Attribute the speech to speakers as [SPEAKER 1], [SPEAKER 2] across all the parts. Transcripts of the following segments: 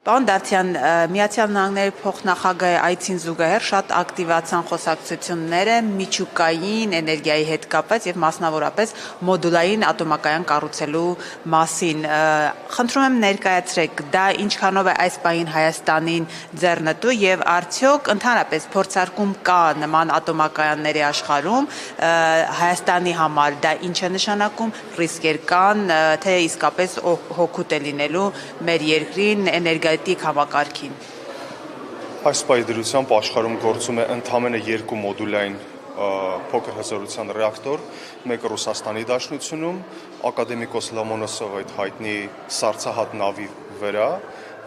[SPEAKER 1] Պարոն Դավթյան, Միացյալ Նահանգների փոխնախագահի այցին զուգահեռ շատ ակտիվացան խոսակցությունները միջուկային էներգիայի հետ կապված եւ մասնավորապես մոդուլային ատոմակայան կառուցելու մասին։ Խնդրում եմ ներկայացրեք, դա ինչքանով է այս պահին Հայաստանին ձեռնտու եւ արդյոք ընդհանրապես փորձարկում կա նման ատոմակայանների աշխարհում, Հայաստանի համար դա ինչ է նշանակում, ռիսկեր կան, թե իսկապես հօգուտ է լինելու մեր երկրին էներգետիկ համակարգին։
[SPEAKER 2] Այս պայդրությամբ աշխարհում գործում է ընդամենը 2 մոդուլային փոքր հզորության ռեակտոր, մեկը Ռուսաստանի Դաշնությունում, ակադեմիկոս Լոմոնոսով այդ հայտնի սառցահատ նավի վրա,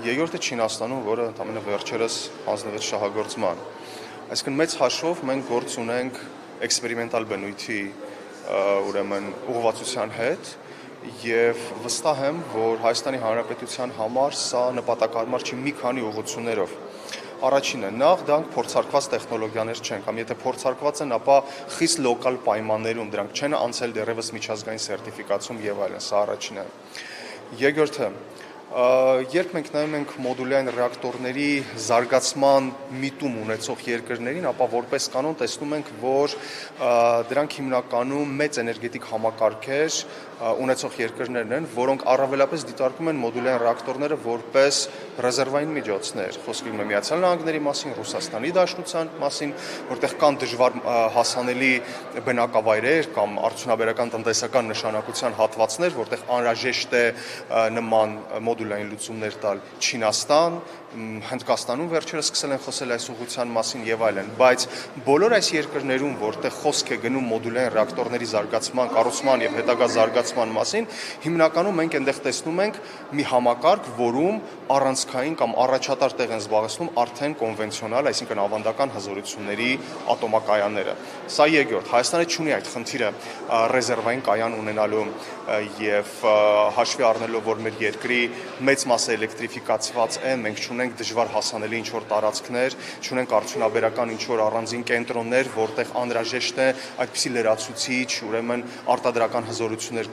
[SPEAKER 2] երկրորդը Չինաստանում, որը ընդամենը վերջերս հանձնվեց շահագործման։ Այսինքն մեծ հաշվով մենք գործ ունենք էքսպերիմենտալ բնույթի ուղղվածության հետ եւ վստահ եմ, որ Հայաստանի Հանրապետության համար սա նպատակահարմար չի մի քանի ուղղություններով։ Առաջինը, նախ դրանք փորձարկված տեխնոլոգիաներ չեն, կամ եթե փորձարկված են, ապա խիստ լոկալ պայմաններում դրանք չեն անցել դեռևս միջազգային սերտիֆիկացում եւ այլն, սա առաջինը։ Երկրորդը, երբ մենք նայում ենք մոդուլային ռեակտորների զարգացման միտում ունեցող երկրներին, ապա որպես կանոն տեսնում ենք, որ դրանք հիմնականում մեծ էներգետիկ համակարգեր ունեցող երկրներն են, որոնք առավելապես դիտարկում են մոդուլային ռեակտորները որպես ռեզերվային միջոցներ։ Խոսքը Միացյալ Նահանգների մասին, Ռուսաստանի Դաշնության մասին, որտեղ կան դժվար հասանելի բնակավայրեր կամ արդյունաբերական տնտեսական նշանակության հատվածներ, որտեղ անհրաժեշտ է նման մոդուլային լուծումներ տալ Չինաստան, Հնդկաստանում վերջերս սկսել են խոսել այս ուղղության մասին եւ այլն, բայց բոլոր այս երկրներում, որտեղ խոսք է գնում մոդուլային ռեակտորների զարգացման, կառուցման եւ հետագա զարգացման մասին, հիմնականում մենք այնտեղ տեսնում ենք մի համակարգ, որում առանցքային կամ առաջատար տեղ են զբաղեցնում արդեն կոնվենցիոնալ, այսինքն ավանդական հզորությունների ատոմակայանները։ Սա երկրորդ, Հայաստանը չունի այդ խնդիրը ռեզերվային կայան ունենալու եւ հաշվի առնելով, որ մեր երկրի մեծ մասը էլեկտրիֆիկացված է, մենք չունենք դժվար հասանելի ինչ-որ տարածքներ, չունենք արդյունաբերական ինչ-որ առանձին կենտրոններ, որտեղ անհրաժեշտ է այդպիսի լրացուցիչ, ուրեմն արտադրական հզորություններ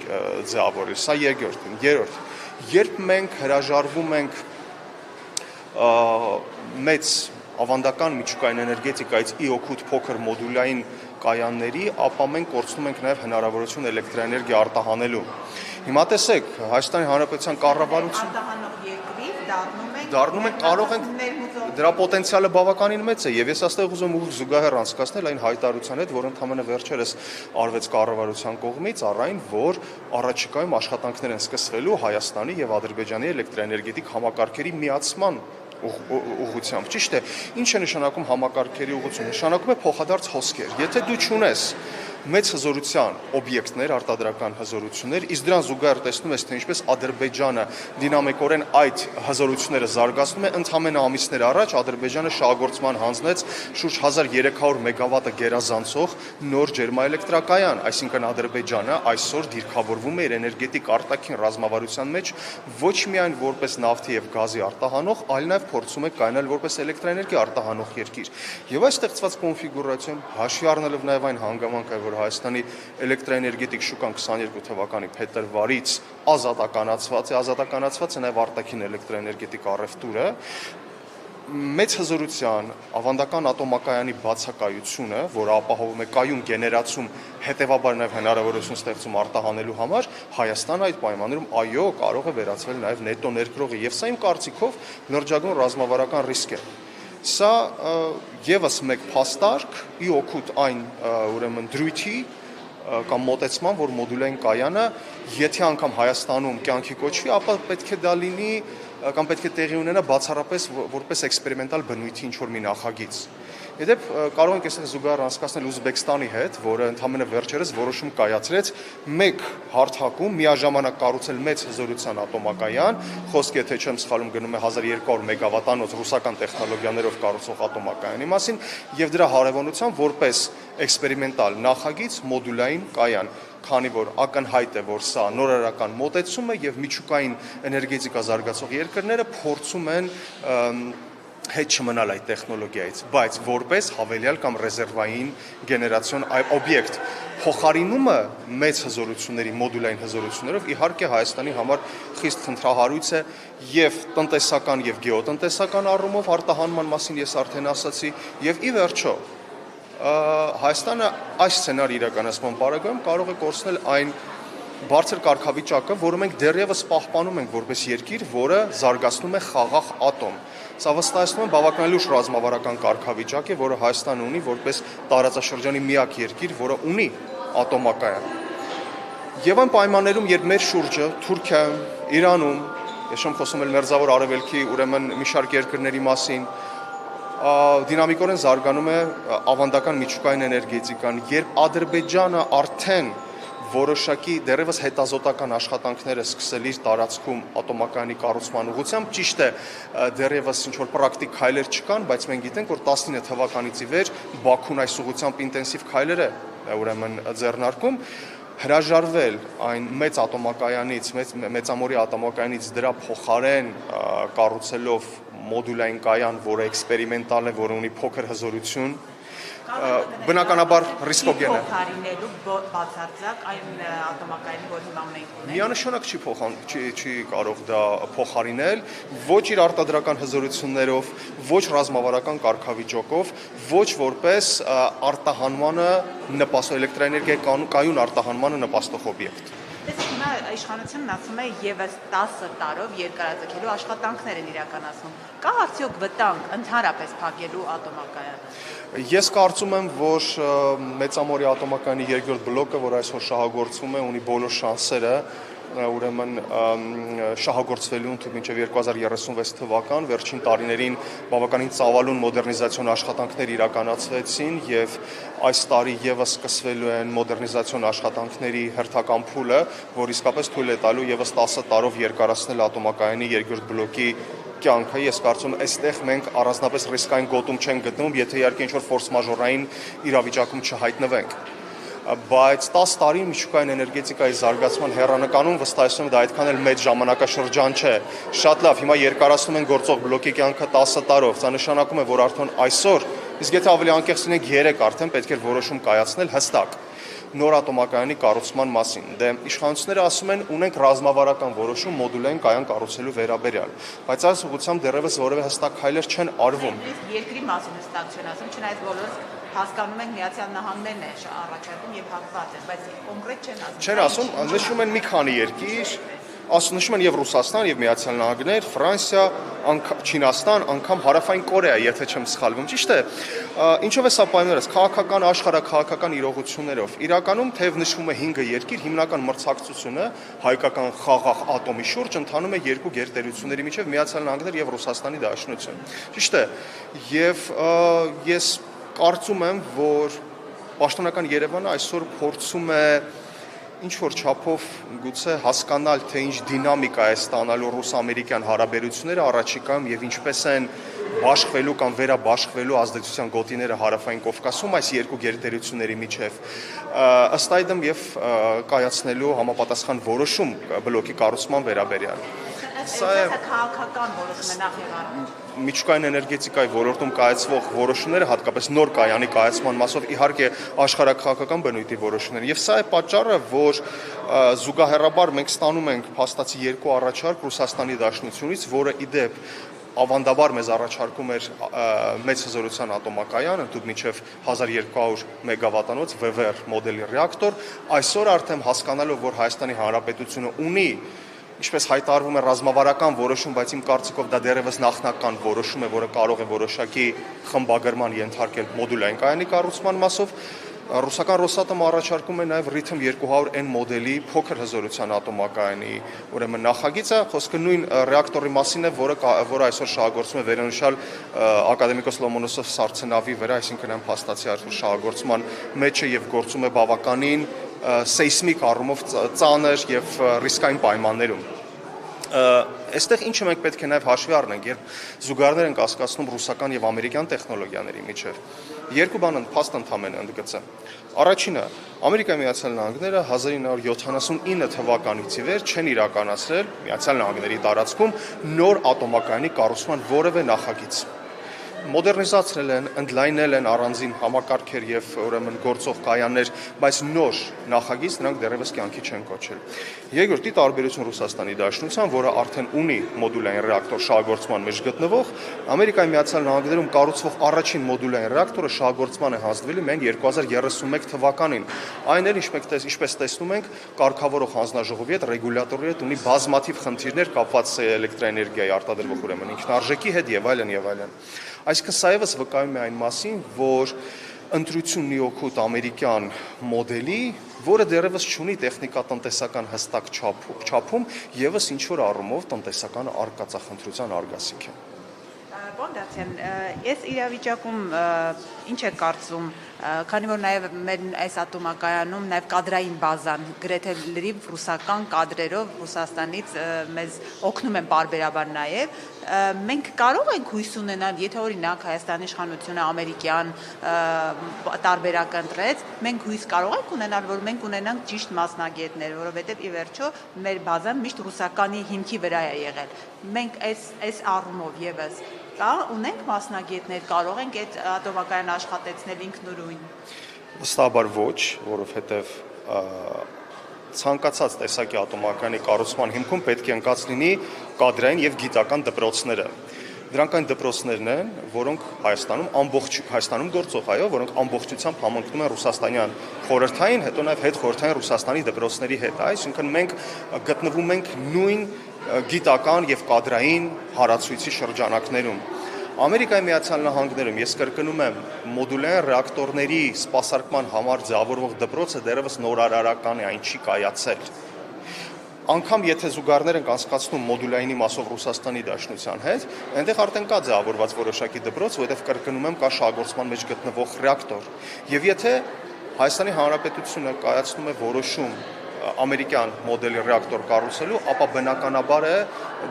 [SPEAKER 2] ձևավորել։ Սա երկրորդն։ Երրորդ, երբ մենք հրաժարվում ենք մեծ ավանդական միջուկային էներգետիկայից ի օգուտ փոքր մոդուլային կայանների, ապա մենք կորցնում ենք նաև հնարավորություն էլեկտրաէներգիա արտահանելու։ Հիմա տեսեք, Հայաստանի Հանրապետության կառավարությունը դառնում ենք, կարող ենք, դրա պոտենցիալը բավականին մեծ է, եւ ես այստեղ ուզում եմ զուգահեռ անցկացնել այն հայտարարության հետ, որ ընդամենը վերջերս արվեց կառավարության կողմից, առայն որ առաջիկայում աշխատանքներ են սկսվելու Հայաստանի եւ Ադրբեջանի էլեկտրաէներգետիկ համակարգերի միացման ուղղությամբ։ Ճիշտ է, ինչ է նշանակում համակարգերի ուղղություն։ Նշանակում է փոխադարձ հոսքեր։ Եթե դու չունես մեծ հզորության օբյեկտներ, արտադրական հզորություններ, իսկ դրան զուգահեռ տեսնում ես, թե ինչպես Ադրբեջանը դինամիկորեն այդ հզորությունները զարգացնում է, ընդամենը ամիսներ առաջ Ադրբեջանը շահագործման հանձնեց շուրջ 1300 մեգավատը գերազանցող նոր ջերմաէլեկտրակայան, այսինքն Ադրբեջանը այսօր դիրքավորվում է իր էներգետիկ արտաքին ռազմավարության մեջ ոչ միայն որպես նավթի եւ գազի արտահանող, այլ նաեւ փորձում է կայանալ որպես էլեկտրաէներգիա արտահանող երկիր։ Եվ այս ստեղծված կոնֆիգուրացիայում հաշվի առնելով նաեւ այն հանգամանքը, որ Հայաստանի էլեկտրաէներգետիկ շուկան 22 թվականի փետրվարից ազատականացված է նաև արտաքին էլեկտրաէներգետիկ առևտուրը, մեծ հզորության ավանդական ատոմակայանի բացակայությունը, որը ապահովում է կայուն գեներացում, հետևաբար նաև հնարավորություն ստեղծում արտահանելու համար, Հայաստանը այդ պայմաններում այո կարող է վերածվել նաև նետո ներկրողի, եւ սա իմ կարծիքով լրջագույն ռազմավարական ռիսկ է։ Սա եւս մեկ փաստարկ ի օգուտ այն ուրեմն դրույթի կամ մոտեցման, որ մոդուլային կայանը, եթե անգամ Հայաստանում կյանքի կոչվի, ապա պետք է դա լինի կամ պետք է տեղի ունենա բացառապես որպես էքսպերիմենտալ բնույթի ինչ-որ մի նախագիծ։ Իդեպ կարող ենք այստեղ զուգահեռ անցկացնել Ուզբեկստանի հետ, որը ընդամենը վերջերս որոշում կայացրեց մեկ հարթակում միաժամանակ կառուցել մեծ հզորության ատոմակայան, խոսքը եթե չեմ սխալվում գնում է 1200 մեգավատանոց ռուսական տեխնոլոգիաներով կառուցող ատոմակայանի մասին եւ դրա հարևանությամբ որպես էքսպերիմենտալ նախագիծ մոդուլային կայան, քանի որ ակնհայտ է, որ սա նորարարական մոտեցում է եւ միջուկային էներգետիկա զարգացող երկրները փորձում են հետ չմնալ այդ տեխնոլոգիայից, բայց որպես հավելյալ կամ ռեզերվային գեներացիոն օբյեկտ։ Փոխարինումը մեծ հզորությունների, մոդուլային հզորություններով իհարկե Հայաստանի համար խիստ խնդրահարույց է եւ տնտեսական եւ գեոտնտեսական առումով արտահանման մասին ես արդեն ասացի եւ ի վերջո Հայաստանը այս սցենարի իրականացման պարագայում կարող է կորցնել այն բարձր կարգավիճակը, որը մենք դեռևս պահպանում ենք որպես երկիր, որը զարգացնում է խաղաղ ատոմ։ Սա վստահեցնում է բավական լուրջ ռազմավարական կարգավիճակ է, որը Հայաստանը ունի որպես տարածաշրջանի միակ երկիր, որը ունի ատոմակայան։ Եվ այն պայմաններում, երբ մեր շուրջը Թուրքիայում, Իրանում, ես չեմ խոսում էլ Մերձավոր Արևելքի, ուրեմն մի շարք երկրների մասին, դինամիկորեն զարգանում է ավանդական միջուկային էներգետիկան, երբ Ադրբեջանը արդեն որոշակի դեռևս հետազոտական աշխատանքները սկսել իր տարածքում ատոմակայանի կառուցման ուղղությամբ, ճիշտ է, դեռևս ինչ-որ պրակտիկ քայլեր չկան, բայց մենք գիտենք, որ 19 թվականից ի վեր Բաքուն այս ուղղությամբ ինտենսիվ քայլեր է ուրեմն ձեռնարկում, հրաժարվել այն մեծ ատոմակայանից, մեծամորի ատոմակայանից դրա փոխարեն կառուցելով մոդուլային կայան, որը էքսպերիմենտալ է, որը ունի փոքր հզորություն, բնականաբար ռիսկոգեն է։
[SPEAKER 1] Փոխարինելու բացարձակ այն ատոմակայանի, որ հիմա մենք ունենք։
[SPEAKER 2] Միանշանակ չի կարող դա փոխարինել ոչ իր արտադրական հզորություններով, ոչ ռազմավարական կարգավիճակով, ոչ որպես արտահանմանը նպաստող էլեկտրաէներգիայի կայուն արտահանմանը նպաստող օբյեկտ։
[SPEAKER 1] Հիմա իշխանությունն ասում է եւս 10 տարով երկարաձգելու աշխատանքներ են իրականացնում։ Կա արդյոք վտանգ ընդհանրապես փակելու ատոմակայանը։
[SPEAKER 2] Ես կարծում եմ, որ մեծամորի ատոմակայանի երկրորդ բլոկը, որ այսօր շահագործվում է, ունի բոլոր շանսերը ուրեմն շահագործվելու մինչև 2036 թվական, վերջին տարիներին բավականին ծավալուն մոդեռնիզացիոն աշխատանքներ իրականացվեցին եւ այս տարի եւս սկսվելու են մոդեռնիզացիոն աշխատանքների հերթական փուլը, որ իսկապես թույլ է տալու եւս 10 տարով երկարացնել ատոմակայանի երկրորդ բլոկի կյանքը։ Ես կարծում եմ, այստեղ մենք առանձնապես ռիսկային գոտում չենք գտնվում, եթե իհարկե ինչ-որ ֆորս մաժորային իրավիճակում չհայտնվենք։ Բայց 10 տարի միջուկային էներգետիկայի զարգացման հեռանկանում վստահեցնում եմ դա այդքան էլ մեծ ժամանակաշրջան չէ։ Շատ լավ, հիմա երկարացնում են գործող բլոկի կյանքը 10 տարով։ Սա նշանակում է, որ արդեն այսօր, իսկ եթե ավելի անկեղծ լինենք 3 արդեն պետք է որոշում կայացնել հստակ նոր ատոմակայանի կառուցման մասին։ Դե իշխանությունները ասում են, ունենք ռազմավարական որոշում մոդուլային կայան կառուցելու վերաբերյալ, բայց այս ուղղությամբ դեռևս որևէ հստակ քայլեր չեն արվում։
[SPEAKER 1] Երկրի մասին հստակ չեն ասում, չնայած բոլորս հասկանում ենք Միացյալ Նահանգներն է առաջարկում եւ հակված են, բայց կոնկրետ չեն ասում։
[SPEAKER 2] Չեն ասում, նշում են մի քանի երկիր, նշում են եւ Ռուսաստան, եւ Միացյալ Նահանգներ, Ֆրանսիա, Չինաստան, անգամ Հարավային Կորեա, եթե չեմ սխալվում, ճիշտ է։ Ինչով է սա պայմանավորված քաղաքական աշխարհաքաղաքական իրողություններով։ Իրականում թեև նշվում է 5 երկիր, հիմնական մրցակցությունը հայկական խաղաղ ատոմի շուրջ ընթանում է երկու գերտերությունների միջև Միացյալ Նահանգներ եւ Ռուսաստանի Դաշնություն։ Ճիշտ է։ Եվ ես կարծում եմ, որ պաշտոնական Երևանը այսօր փորձում է ինչ-որ չափով գուցե հասկանալ, թե ինչ դինամիկա է ստանալու ռուս-ամերիկյան հարաբերությունները առաջիկայում եւ ինչպես են բաշխվելու կամ վերաբաշխվելու ազդեցության գոտիները Հարավային Կովկասում այս երկու գերտերությունների միջև, ըստ այդմ եւ կայացնելու համապատասխան որոշում բլոկի կառուցման վերաբերյալ։
[SPEAKER 1] Սա է քաղաքական որոշում է նախ եւ առաջ։
[SPEAKER 2] Միջուկային էներգետիկայի ոլորտում կայացվող որոշումները, հատկապես նոր կայանի կայացման մասով, իհարկե աշխարհաքաղաքական բնույթի որոշումներ։ Եվ սա է պատճառը, որ զուգահեռաբար մենք ստանում ենք փաստացի երկու առաջարկ Ռուսաստանի Դաշնությունից, որը ի դեպ ավանդաբար մեզ առաջարկում էր մեծ հզորության ատոմակայան, ընդհանուր մինչև 1200 մեգավատանոց VVER մոդելի ռեակտոր, այսօր արդեն հասկանալով, որ Հայաստանի Հանրապետությունը ունի ինչպես հայտարարվում է ռազմավարական որոշում, բայց իմ կարծիքով դա դեռևս նախնական որոշում է, որը կարող է որոշակի խմբագրման ենթարկել մոդուլային կայանի կառուցման մասով, ռուսական Ռոսատոմը առաջարկում է նաև Rhythm 200N մոդելի փոքր հզորության ատոմակայանի ուրեմն նախագիծը, խոսքը նույն ռեակտորի մասին է, որը այսօր շահագործվում է վերոնշյալ ակադեմիկոս Լոմոնոսով սառցենավի վրա, այսինքն այն փաստացի այսօր շահագործման մեջ է եւ գործում է բավականին սեյսմիկ առումով ծանր եւ ռիսկային պայմաններում։ Այստեղ ինչը մենք պետք է նաև հաշվի առնենք, երբ զուգահեռներ ենք հասկացնում ռուսական եւ ամերիկյան տեխնոլոգիաների միջև։ Երկու բան փաստ ընդհանրեն ընդգծեմ։ Առաջինը, Ամերիկայի Միացյալ Նահանգները 1979 թվականից ի վեր չեն իրականացրել Միացյալ Նահանգների տարածքում նոր ատոմակայանի կառուցման որևէ նախագիծ։ մոդեռնիզացնել են, ընդլայնել են առանձին համակարգեր եւ ուրեմն գործող կայաններ, բայց նոր նախագիծ նրանք դեռևս կյանքի չեն կոչել։ Երկրորդի տարբերություն Ռուսաստանի Դաշնության, որը արդեն ունի մոդուլային ռեակտոր շահագործման մեջ գտնվող, Ամերիկայի Միացյալ Նահանգներում կառուցվող առաջին մոդուլային ռեակտորը շահագործման է հանձնվել միայն 2031 թվականին։ Այն էլ ինչպես տեսնում ենք, կարգավորող հանձնաժողովի հետ, ռեգուլյատորի հետ ունի բազմաթիվ խնդիրներ կապված էլեկտրաէներգիայի արտադրվող ուրեմն ինքնարժեքի հետ եւ այլն եւ այլն։ Այսինքն սա եւս վկայում է այն մասին, որ ընտրությունն ի օգուտ ամերիկյան մոդելի, որը դեռևս չունի տեխնիկատնտեսական հստակ չափում, եւս ինչ որ առումով տնտեսական արկածախնդրության արգասիք է։
[SPEAKER 1] Բոնդացյան, ես իրավիճակում ինչ է կարծում, քանի որ նաև մեր այս ատոմակայանում նաև կադրային բազան գրեթե լրիվ ռուսական կադրերով Ռուսաստանից մեզ օգնում են պարբերաբար նաև, մենք կարող ենք հույս ունենալ, եթե օրինակ Հայաստանի իշխանությունը ամերիկյան տարբերակը ընտրեց, մենք հույս կարող ենք ունենալ, որ մենք ունենանք ճիշտ մասնագետներ, որովհետև ի վերջո մեր բազան միշտ ռուսականի հիմքի վրա է եղել։ Մենք այս առումով եւս ունենք մասնագետներ, կարող ենք այդ ատոմակայան աշխատեցնել ինքնուրույն։
[SPEAKER 2] Վստահաբար ոչ, որովհետև ցանկացած տեսակի ատոմակայանի կառուցման հիմքում պետք է ընկած լինի կադրային եւ գիտական դպրոցները։ Դրանք այն դպրոցներն են, որոնք Հայաստանում գործող, որոնք ամբողջությամբ համընկնում են ռուսաստանյան խորհրդային, հետո նաև հետխորհրդային Ռուսաստանի դպրոցների հետ, այսինքն մենք գտնվում ենք նույն գիտական եւ կադրային հարացույցի շրջանակներում։ Ամերիկայի Միացյալ Նահանգներում, ես կրկնում եմ, մոդուլային ռեակտորների սպասարկման համար ձևավորվող դպրոցը դեռևս նորարարական է, այն չի կայացել։ Անկամ եթե զուգահեռներ ենք անցկացնում մոդուլայինի մասով Ռուսաստանի Դաշնության հետ, այնտեղ արդեն կա ձևավորված որոշակի դպրոց, որովհետև կրկնում եմ, կա շահագործման մեջ գտնվող ռեակտոր։ Եվ եթե Հայաստանի Հանրապետությունը կայացնում է որոշում ամերիկյան մոդելի ռեակտոր կառուցելու, ապա բնականաբար է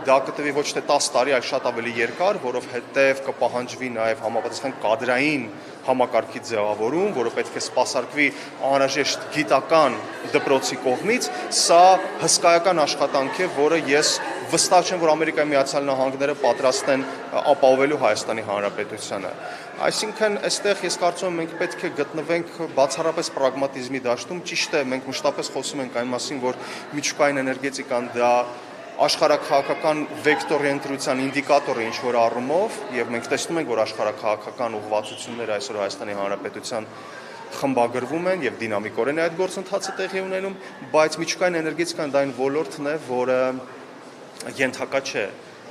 [SPEAKER 2] դա կտևի ոչ թե 10 տարի, այլ շատ ավելի երկար, որովհետև կպահանջվի նաև համապատասխան կադրային համակարգի ձևավորում, որը պետք է սպասարկվի անհրաժեշտ գիտական դպրոցի կողմից, սա հսկայական աշխատանք է, որը ես վստահ չեմ, որ Ամերիկայի Միացյալ Նահանգները պատրաստ են ապահովելու Հայաստանի Հանրապետությանը։ Այսինքն, այստեղ ես կարծում եմ, մենք պետք է գտնվենք բացառապես պրագմատիզմի դաշտում, ճիշտ է, մենք մշտապես խոսում ենք այն մասին, որ միջուկային էներգետիկան դա աշխարհաքաղաքական վեկտորի ընտրության ինդիկատոր է ինչ-որ առումով, եւ մենք տեսնում ենք, որ աշխարհաքաղաքական ուղղվածությունները այսօր Հայաստանի Հանրապետության խմբագրվում են եւ դինամիկորեն այդ գործընթացը տեղի ունենում, բայց միջուկային էներգետիկան դա այն ոլորտն է, որը ենթակա չէ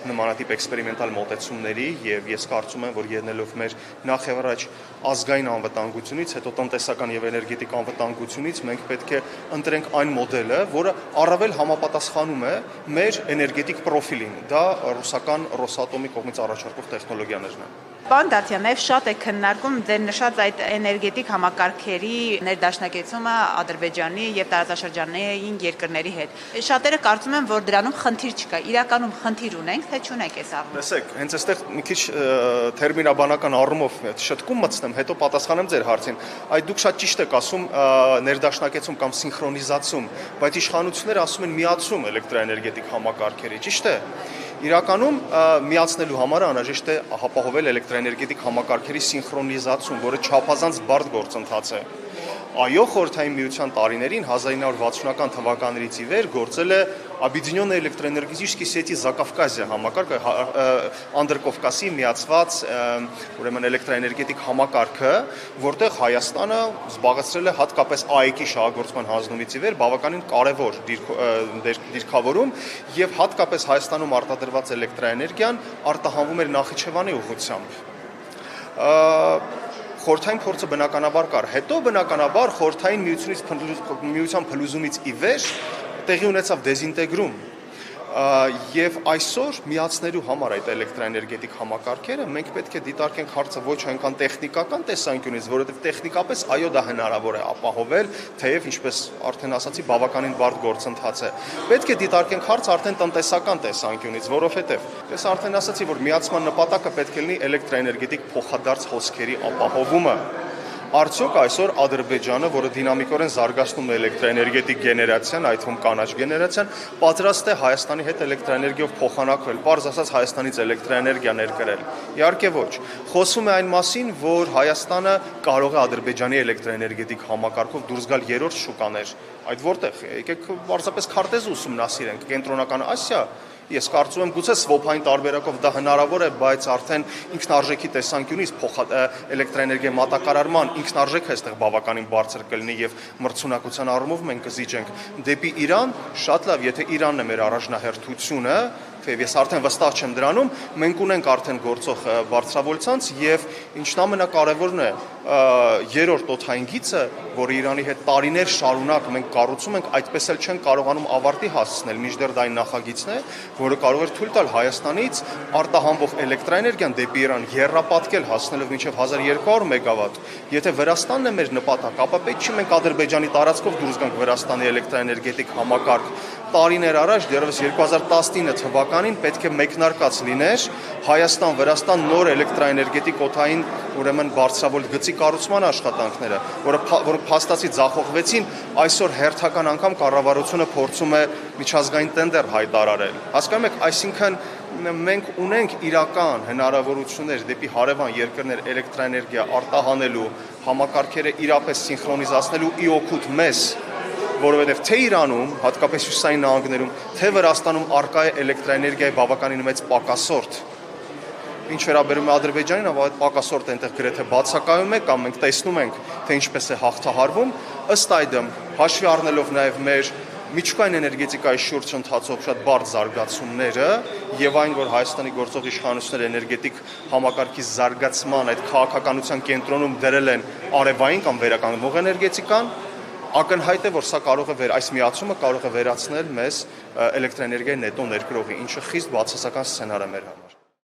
[SPEAKER 2] նմանատիպ էքսպերիմենտալ մոտեցումների եւ ես կարծում եմ, որ ելնելով մեր նախ եւ առաջ ազգային անվտանգությունից, հետո տնտեսական եւ էներգետիկ անվտանգությունից մենք պետք է ընտրենք այն մոդելը, որը առավել համապատասխանում է մեր էներգետիկ պրոֆիլին։ Դա ռուսական Ռոսատոմի կողմից առաջարկող տեխնոլոգիաներն են։
[SPEAKER 1] Պարոն Դաթյան, նաև շատ է քննարկում ձեր նշած այդ էներգետիկ համակարգերի ներդաշնակեցումը Ադրբեջանի եւ տարածաշրջանային երկրների հետ։ Շատերը կարծում են, որ դրանում խնդիր չկա։ Իրականում խնդիր ունենք, թե չունենք այս առումով։
[SPEAKER 2] Տեսեք, հենց այստեղ մի քիչ տերմինաբանական առումով շտկում մտցնեմ, հետո պատասխանեմ ձեր հարցին։ Այդ դուք շատ ճիշտ եք ասում ներդաշնակեցում կամ սինխրոնիզացում, բայց իշխանությունները ասում են միացում էլեկտրաէներգետիկ համակարգերի, ճիշտ է։ Իրականում միացնելու համար անհրաժեշտ է ապահովել էլեկտրաէներգետիկ համակարգերի սինխրոնիզացում, որը չափազանց բարդ գործընթաց է։ Այո, Խորհրդային Միության տարիներին 1960-ական թվականներից ի վեր գործել է Объединенная электроэнергетические сети Закавказья համակարգը, Անդրկովկասի միացված ուրեմն էլեկտրաէներգետիկ համակարգը, որտեղ Հայաստանը զբաղեցրել է հատկապես ԱԵԿ-ի շահագործման հանձնումից ի վեր բավականին կարևոր դիրքավորում եւ հատկապես Հայաստանում արտադրված էլեկտրաէներգիան արտահանվում էր Նախիջևանի ուղղությամբ։ Խորհրդային փորձը բնականաբար կար, հետո բնականաբար Խորհրդային միության փլուզումից ի վեր տեղի ունեցավ դեզինտեգրում եւ այսօր միացնելու համար այդ էլեկտրաէներգետիկ համակարգերը մենք պետք է դիտարկենք հարցը ոչ այնքան տեխնիկական տեսանկյունից, որովհետեւ տեխնիկապես այո դա հնարավոր է ապահովել, թեև ինչպես արդեն ասացի, բավականին բարդ գործընթաց է։ Պետք է դիտարկենք հարցը արդեն տնտեսական տեսանկյունից, որովհետեւ ես արդեն ասացի, որ միացման նպատակը պետք է լինի էլեկտրաէներգետիկ փոխադարձ հոսքերի ապահովումը։ Արդյոք այսօր Ադրբեջանը, որը դինամիկորեն զարգացնում է էլեկտրաէներգետիկ գեներացիան, այդ թվում կանաչ գեներացիան, պատրաստ է Հայաստանի հետ էլեկտրաէներգիայով փոխանակվել, պարզ ասած Հայաստանից էլեկտրաէներգիա ներկրել։ Իհարկե ոչ։ Խոսում է այն մասին, որ Հայաստանը կարող է Ադրբեջանի էլեկտրաէներգետիկ համակարգով դուրս գալ երրորդ շուկաներ։ Այդ որտեղ։ Եկեք պարզապես քարտեզ ուսումնասիրենք, Կենտրոնական Ասիա։ Ես կարծում եմ գուցե սվոփային տարբերակով դա հնարավոր է, բայց արդեն ինքնարժեքի տեսանկյունից էլեկտրաէներգիա մատակարարման ինքնարժեքը այստեղ բավականին բարձր կլինի եւ մրցունակության առումով մենք կզիջենք դեպի Իրան, շատ լավ, եթե Իրանն է մեր առաջնահերթությունը, թեև ես արդեն վստահ չեմ դրանում, մենք ունենք արդեն գործող բարձրավոլցանց եւ ինչն ամենակարևորն է, երրորդ օդային գիծը, որը Իրանի հետ տարիներ շարունակ մենք կառուցում ենք, այդպես էլ չեն կարողանում ավարտի հասցնել, մինչդեռ դա այն նախագիծն է, որը կարող էր թույլ տալ Հայաստանից արտահանվող էլեկտրաէներգիան դեպի Իրան եռապատկել հասնելով մինչև 1200 մեգավատ։ Եթե Վրաստանն է մեր նպատակ, ապա պետք չի մենք Ադրբեջանի տարածքով դուրս գանք Վրաստանի էլեկտրաէներգետիկ համակարգ։ Տարիներ առաջ, դեռևս 2019 թվականին պետք է մեկնարկած լիներ Հայաստան-Վրաստան նոր էլեկտրաէներգետիկ օդային ուրեմն բարձրավոլտ գծի կառուցման աշխատանքները, որոնք փաստացի ձախողվեցին, այսօր հերթական անգամ կառավարությունը փորձում է միջազգային տենդեր հայտարարել։ Հասկանում եք, այսինքն մենք ունենք իրական հնարավորություններ դեպի հարևան երկրներ էլեկտրաէներգիա արտահանելու, համակարգերը իրապես սինխրոնիզացնելու ի օգուտ մեզ, որովհետև թե Իրանում, հատկապես Հյուսիսային նահանգներում, թե Վրաստանում առկա է էլեկտրաէներգիայի բավականին մեծ պակասորտ։ Ինչ վերաբերում է Ադրբեջանին, ապա այդ պակասորտը այնտեղ գրեթե բացակայում է կամ մենք տեսնում ենք, թե ինչպես է հաղթահարվում, ըստ այդմ, հաշվի առնելով նաև մեր միջուկային էներգետիկայի շուրջ ընթացող շատ բարդ զարգացումները եւ այն, որ Հայաստանի գործող իշխանությունները էներգետիկ համակարգի զարգացման այդ քաղաքականության կենտրոնում դրել են արևային կամ վերականգնող էներգետիկան, ակնհայտ է, որ սա կարող է այս միացումը կարող է վերացնել մեզ էլեկտրաէներգիայի նետո ներկրողի, ինչը խիստ բացասական սցենար է մեր համար։